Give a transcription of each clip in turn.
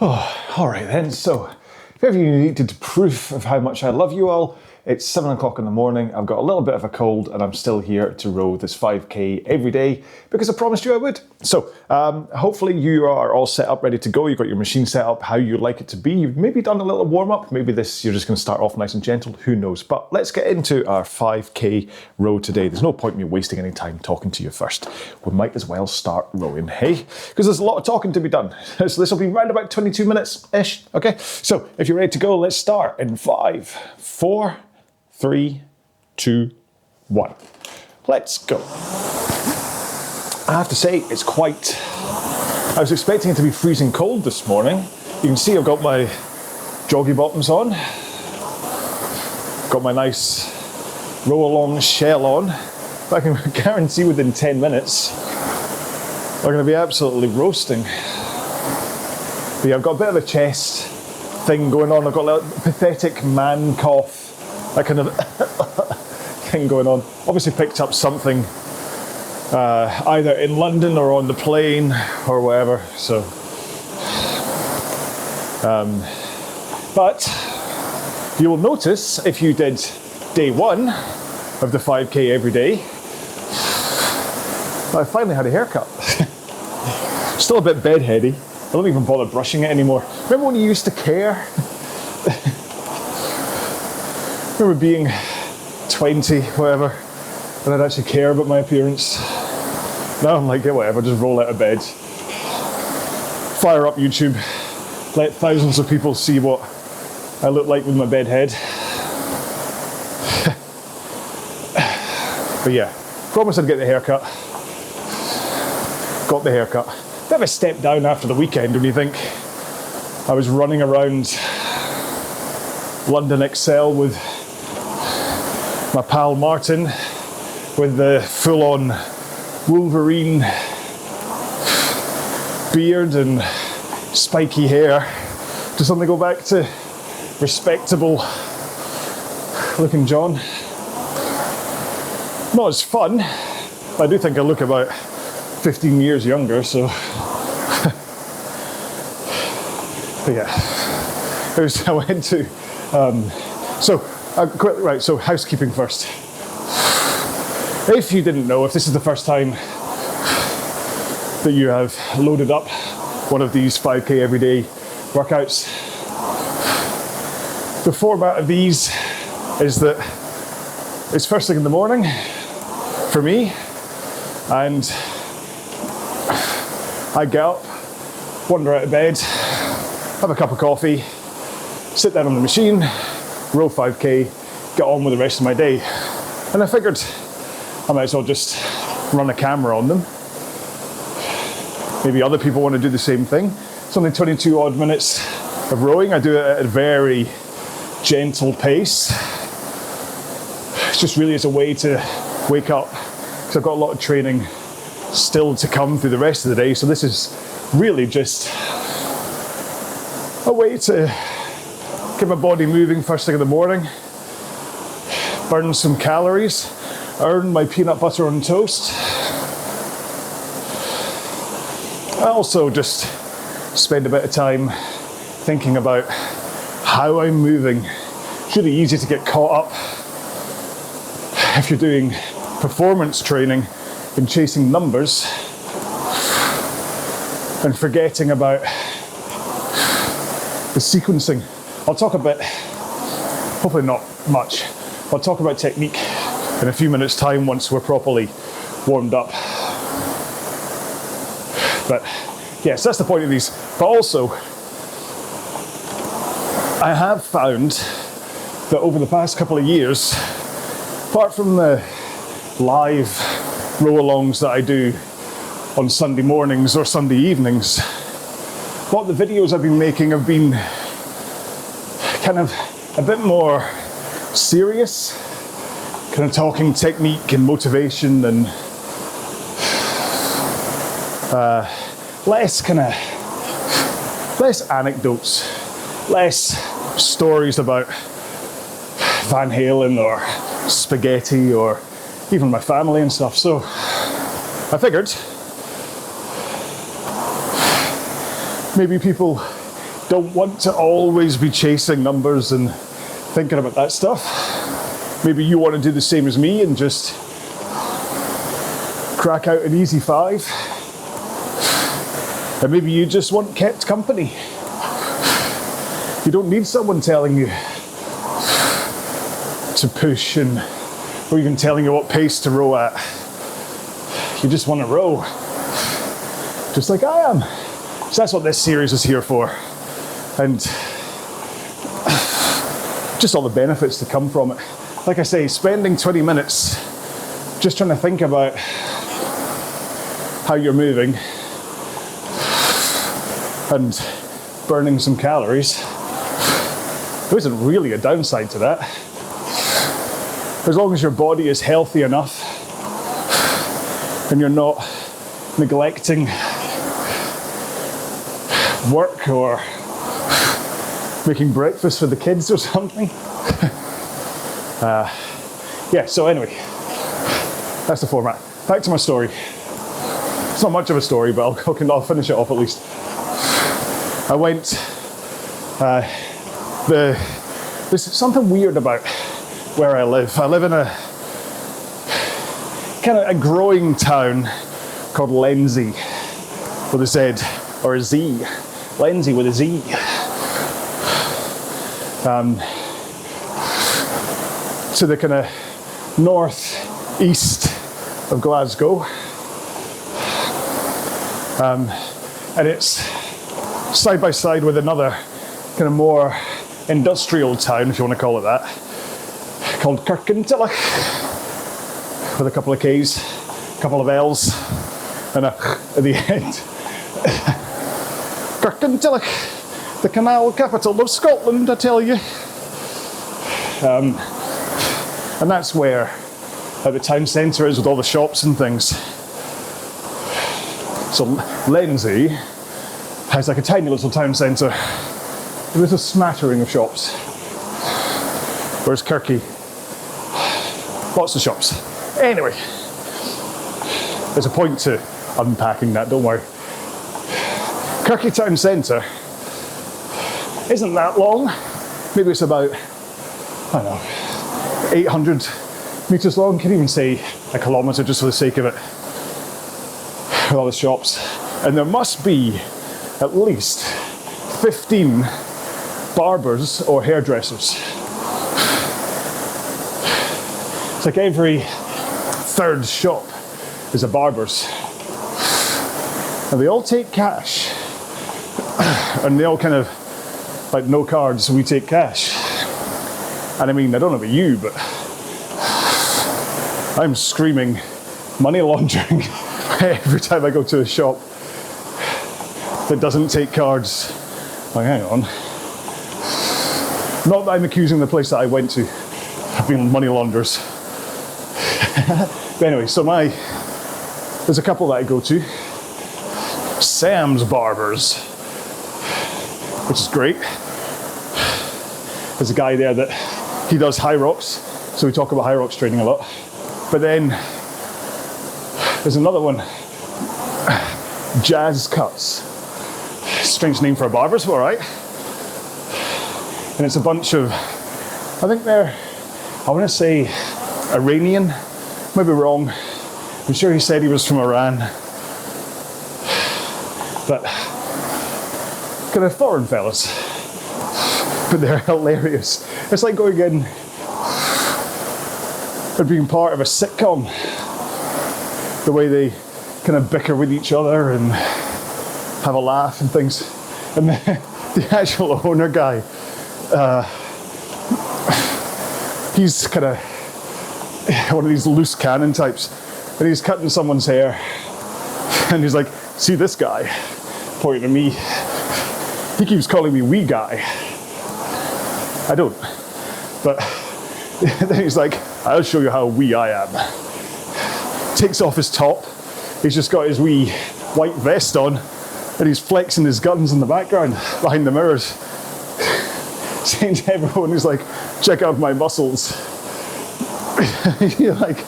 Oh, all right then. So, if ever you needed proof of how much I love you all, it's 7 o'clock in the morning. I've got a little bit of a cold and I'm still here to row this 5K every day because I promised you I would. So, hopefully you are all set up, ready to go. You've got your machine set up how you'd like it to be. You've maybe done a little warm up. Maybe you're just going to start off nice and gentle. Who knows? But let's get into our 5K row today. There's no point in me wasting any time talking to you first. We might as well start rowing, hey? Because there's a lot of talking to be done. So this will be around about 22 minutes-ish, okay? So if you're ready to go, let's start in 5, 4, 3, 2, 1. Let's go. I have to say, it's quite... I was expecting it to be freezing cold this morning. You can see I've got my joggy bottoms on. Got my nice RowAlong shell on. But I can guarantee within 10 minutes, we're going to be absolutely roasting. But yeah, I've got a bit of a chest thing going on. I've got a little pathetic man cough. That kind of thing going on. Obviously picked up something either in London or on the plane or wherever. So, but you will notice if you did day 1 of the 5K every day, I finally had a haircut. Still a bit bedheady. I don't even bother brushing it anymore. Remember when you used to care? Remember being 20, whatever, and I'd actually care about my appearance. Now I'm like, yeah, whatever, just roll out of bed. Fire up YouTube. Let thousands of people see what I look like with my bed head. But yeah, promised I'd get the haircut. Got the haircut. Bit of a step down after the weekend, don't you think? I was running around London Excel with my pal Martin with the full-on Wolverine beard and spiky hair to suddenly go back to respectable looking John. Not as fun, but I do think I look about 15 years younger, so but yeah, I went to so housekeeping first. If you didn't know, if this is the first time that you have loaded up one of these 5K everyday workouts, the format of these is that it's first thing in the morning for me, and I get up, wander out of bed, have a cup of coffee, sit down on the machine, row 5K, get on with the rest of my day. And I figured I might as well just run a camera on them. Maybe other people want to do the same thing. It's only 22 odd minutes of rowing. I do it at a very gentle pace. It's just really as a way to wake up, because I've got a lot of training still to come through the rest of the day. So this is really just a way to get my body moving first thing in the morning, burn some calories, earn my peanut butter on toast. I also just spend a bit of time thinking about how I'm moving. It's really easy to get caught up if you're doing performance training and chasing numbers and forgetting about the sequencing. I'll talk a bit, hopefully not much, I'll talk about technique in a few minutes time once we're properly warmed up. But yes, that's the point of these. But also, I have found that over the past couple of years, apart from the live RowAlongs that I do on Sunday mornings or Sunday evenings, a lot of the videos I've been making have been kind of a bit more serious, kind of talking technique and motivation, and less anecdotes, less stories about Van Halen or spaghetti or even my family and stuff. So I figured maybe people don't want to always be chasing numbers and thinking about that stuff. Maybe you want to do the same as me and just crack out an easy 5. And maybe you just want kept company. You don't need someone telling you to push or even telling you what pace to row at. You just want to row, just like I am. So that's what this series is here for. And just all the benefits to come from it. Like I say, spending 20 minutes just trying to think about how you're moving and burning some calories, there isn't really a downside to that. As long as your body is healthy enough and you're not neglecting work or making breakfast for the kids or something. Yeah, so anyway, that's the format. Back to my story. It's not much of a story, but I'll finish it off at least. I went, there's something weird about where I live. I live in a kind of a growing town called Lenzie with a Z or a Z. Lenzie with a Z. To the kind of northeast of Glasgow. And it's side by side with another kind of more industrial town, if you want to call it that, called Kirkintilloch, with a couple of K's, a couple of L's, and a at the end. Kirkintilloch, the canal capital of Scotland, I tell you. And that's where the town centre is with all the shops and things. So Lenzie has like a tiny little town centre with a smattering of shops. Whereas Kirky, lots of shops. Anyway, there's a point to unpacking that, don't worry. Kirky town centre isn't that long. Maybe it's about, I don't know, 800 metres long. Can't even say a kilometre just for the sake of it. With all the shops. And there must be at least 15 barbers or hairdressers. It's like every third shop is a barber's. And they all take cash. And they all kind of, like, no cards, we take cash. And I mean, I don't know about you, but I'm screaming money laundering every time I go to a shop that doesn't take cards. Like, hang on. Not that I'm accusing the place that I went to of being money launderers. But anyway, so there's a couple that I go to. Sam's Barbers, which is great. There's a guy there that he does high rocks, so we talk about high rocks training a lot. But then there's another one, Jazz Cuts. Strange name for a barber's, but all right. And it's a bunch of, I think they're, I want to say Iranian, might be wrong. I'm sure he said he was from Iran. But kind of foreign fellas. But they're hilarious. It's like going in and being part of a sitcom. The way they kind of bicker with each other and have a laugh and things. And the actual owner guy, he's kind of one of these loose cannon types. And he's cutting someone's hair. And he's like, see this guy? Pointing at me. He keeps calling me wee guy. I don't. But then he's like, I'll show you how wee I am. Takes off his top. He's just got his wee white vest on. And he's flexing his guns in the background, behind the mirrors. Saying to everyone, he's like, check out my muscles. You're like,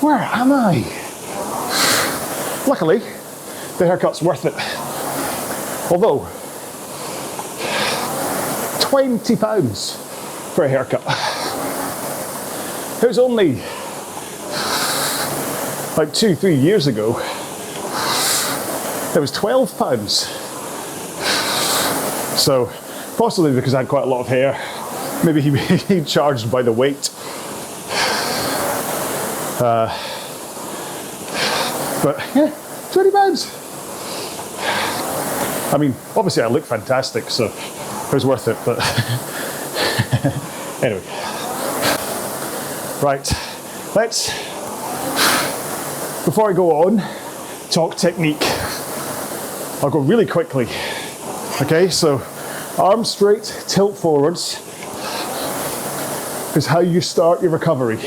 where am I? Luckily, the haircut's worth it. Although, £20 for a haircut. It was only like 2-3 years ago. It was £12. So possibly because I had quite a lot of hair, maybe he charged by the weight. But yeah, £20. I mean, obviously I look fantastic, so it was worth it, but anyway. Right, before I go on, talk technique. I'll go really quickly. Okay, so arms straight, tilt forwards is how you start your recovery.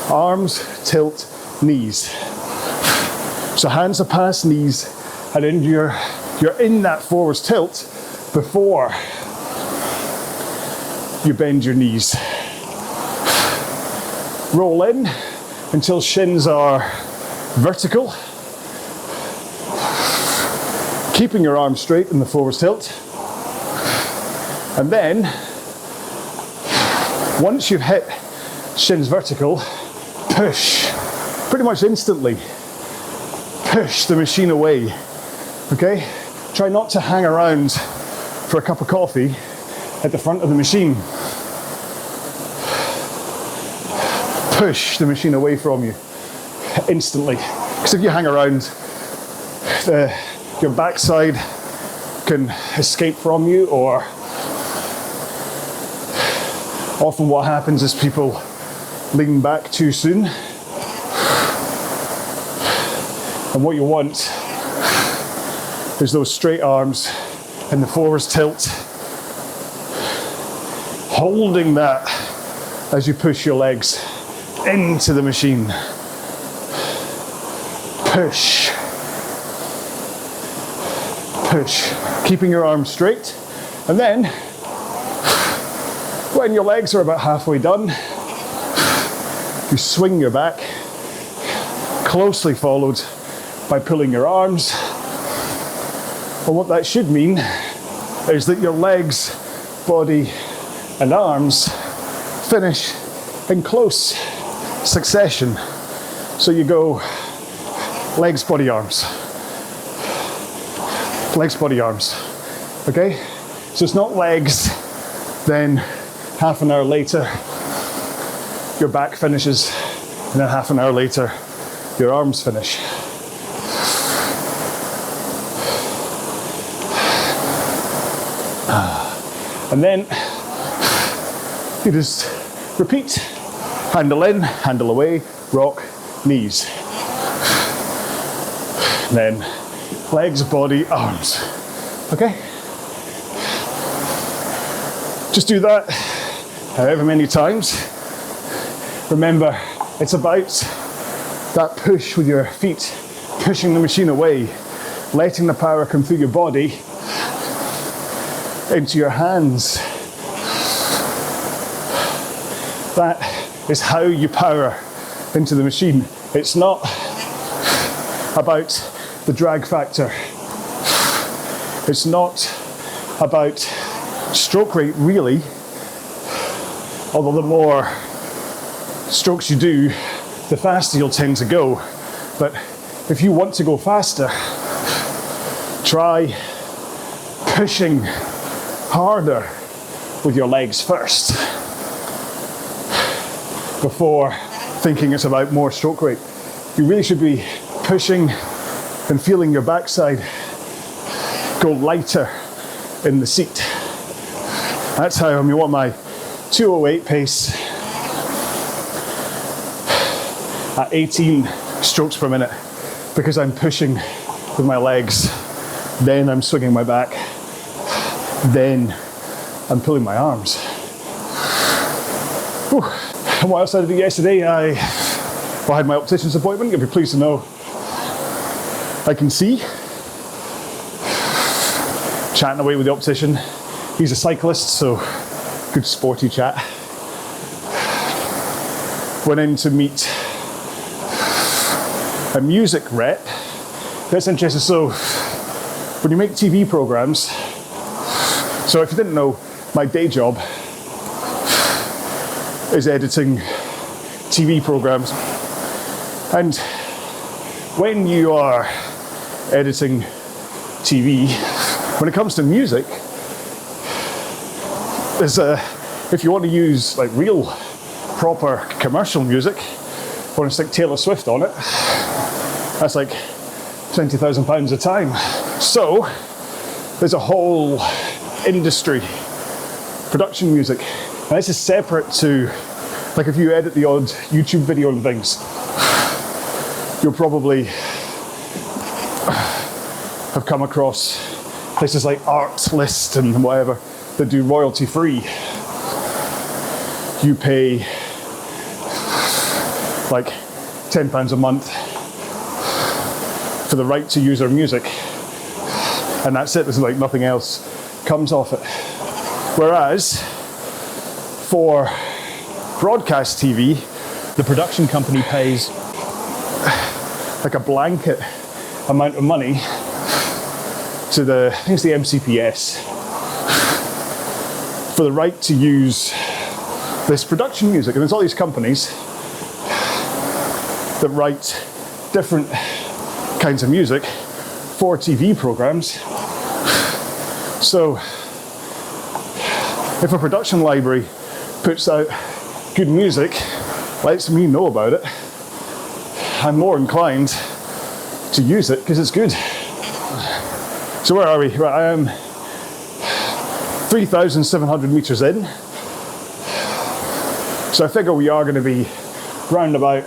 Arms, tilt, knees. So hands are past knees, and then you're in that forwards tilt before you bend your knees. Roll in until shins are vertical, keeping your arms straight in the forwards tilt. And then, once you've hit shins vertical, push, pretty much instantly. Push the machine away, okay? Try not to hang around for a cup of coffee at the front of the machine. Push the machine away from you instantly. Because if you hang around, your backside can escape from you, or often what happens is people lean back too soon. And what you want is those straight arms and the forwards tilt, holding that as you push your legs into the machine. Push. Push. Keeping your arms straight. And then, when your legs are about halfway done, you swing your back, closely followed by pulling your arms. And what that should mean is that your legs, body, and arms finish in close succession. So you go legs, body, arms. Legs, body, arms. Okay? So it's not legs, then half an hour later, your back finishes, and then half an hour later, your arms finish. And then you just repeat, handle in, handle away, rock, knees. Then legs, body, arms. Okay? Just do that however many times. Remember, it's about that push with your feet, pushing the machine away, letting the power come through your body into your hands. That is how you power into the machine. It's not about the drag factor. It's not about stroke rate, really, although the more strokes you do, the faster you'll tend to go. But if you want to go faster, try pushing harder with your legs first before thinking it's about more stroke rate. You really should be pushing and feeling your backside go lighter in the seat. That's how I want my 208 pace at 18 strokes per minute, because I'm pushing with my legs, then I'm swinging my back, then I'm pulling my arms. Whew. And what else did I do yesterday? I had my optician's appointment. You'll be pleased to know I can see. Chatting away with the optician. He's a cyclist, so good sporty chat. Went in to meet a music rep. That's interesting. So when you make TV programs, So if you didn't know, my day job is editing TV programs. And when you are editing TV, when it comes to music, if you want to use like real, proper commercial music, want to stick Taylor Swift on it, that's like £20,000 a time. So there's a whole industry, production music, and this is separate to, like if you edit the odd YouTube video and things, you'll probably have come across places like Artlist and whatever that do royalty free. You pay like £10 a month for the right to use their music, and that's it. There's like nothing else comes off it. Whereas for broadcast TV, the production company pays like a blanket amount of money to the, I think it's the MCPS, for the right to use this production music. And there's all these companies that write different kinds of music for TV programs. So if a production library puts out good music, lets me know about it, I'm more inclined to use it because it's good. So where are we? Right, I am 3,700 meters in. So I figure we are going to be round about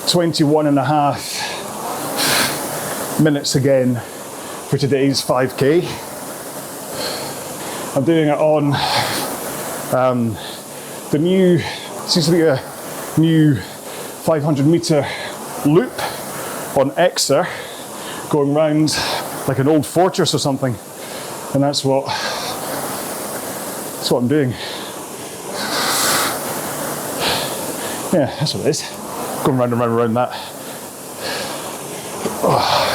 21.5 minutes again for today's 5K. I'm doing it on the new, seems to be a new 500 meter loop on Exeter, going round like an old fortress or something, and that's what I'm doing. Yeah, that's what it is. Going round and round and round that. Oh.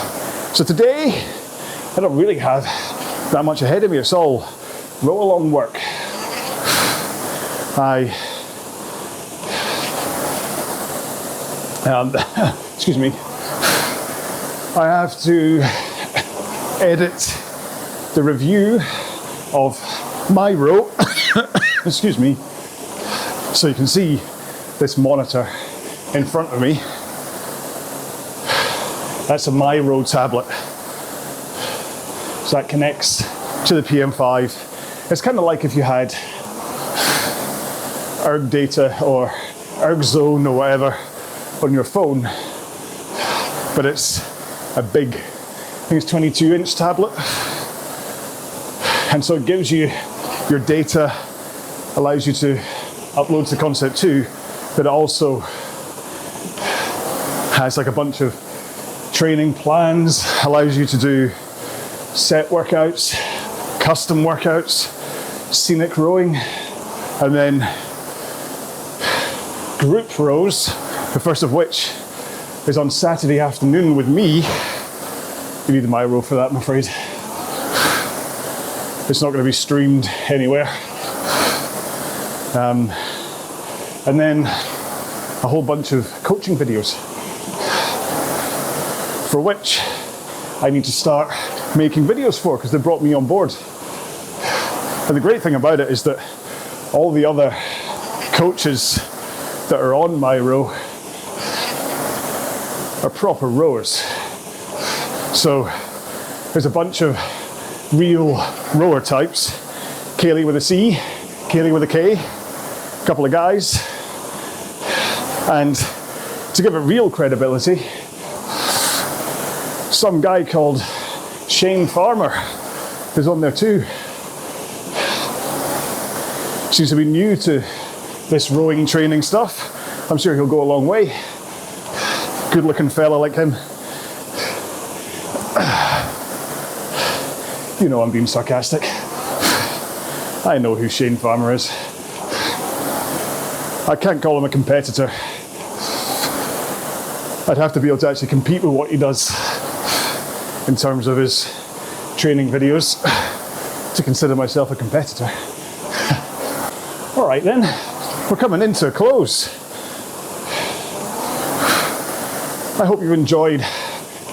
So today, I don't really have that much ahead of me. It's all RowAlong work. Excuse me. I have to edit the review of my row. Excuse me. So you can see this monitor in front of me. That's a My Row tablet. So that connects to the PM5. It's kind of like if you had Erg Data or Erg Zone or whatever on your phone, but it's a big, I think it's 22-inch tablet. And so it gives you your data, allows you to upload to Concept 2, but it also has like a bunch of training plans, allows you to do set workouts, custom workouts, scenic rowing, and then group rows, the first of which is on Saturday afternoon with me. You need My Row for that, I'm afraid. It's not going to be streamed anywhere. And then a whole bunch of coaching videos, for which I need to start making videos for, because they brought me on board. And the great thing about it is that all the other coaches that are on My Row are proper rowers. So there's a bunch of real rower types. Kaylee with a C, Kaylee with a K, a couple of guys. And to give it real credibility, some guy called Shane Farmer is on there too. Seems to be new to this rowing training stuff. I'm sure he'll go a long way. Good looking fella like him. You know I'm being sarcastic. I know who Shane Farmer is. I can't call him a competitor. I'd have to be able to actually compete with what he does in terms of his training videos. to consider myself a competitor. All right then, we're coming into a close. I hope you enjoyed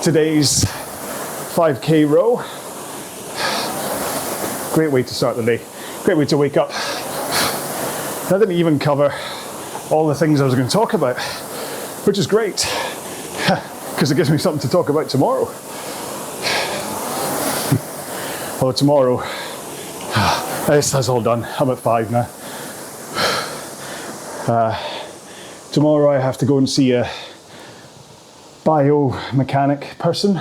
today's 5K row. Great way to start the day, great way to wake up. I didn't even cover all the things I was going to talk about, which is great, because it gives me something to talk about tomorrow. Although tomorrow, that's all done. I'm at 5 now. Tomorrow I have to go and see a biomechanic person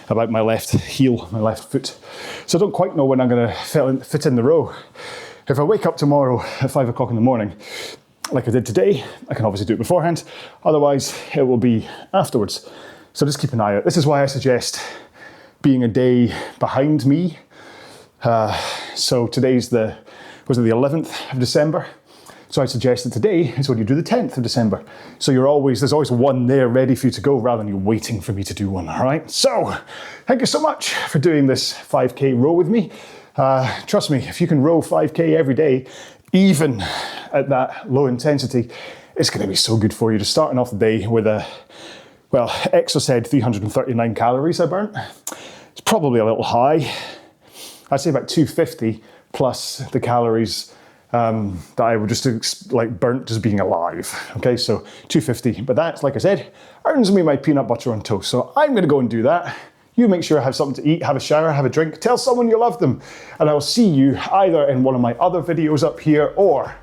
about my left heel, my left foot. So I don't quite know when I'm going to fit in the row. If I wake up tomorrow at 5 o'clock in the morning, like I did today, I can obviously do it beforehand. Otherwise, it will be afterwards. So just keep an eye out. This is why I suggest being a day behind me. So today's the 11th of December. So I suggest that today is when you do the 10th of December. So there's always one there ready for you to go rather than you waiting for me to do one, all right? So thank you so much for doing this 5K row with me. Trust me, if you can row 5K every day, even at that low intensity, it's gonna be so good for you. Just starting off the day with Exo said 339 calories I burnt. It's probably a little high. I'd say about 250 plus the calories that I would just burnt just being alive. Okay, so 250, but that, like I said, earns me my peanut butter on toast. So I'm gonna go and do that. You make sure I have something to eat, have a shower, have a drink, tell someone you love them. And I will see you either in one of my other videos up here or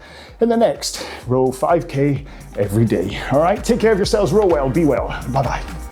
in the next row 5K every day. All right, take care of yourselves, row well, be well. Bye-bye.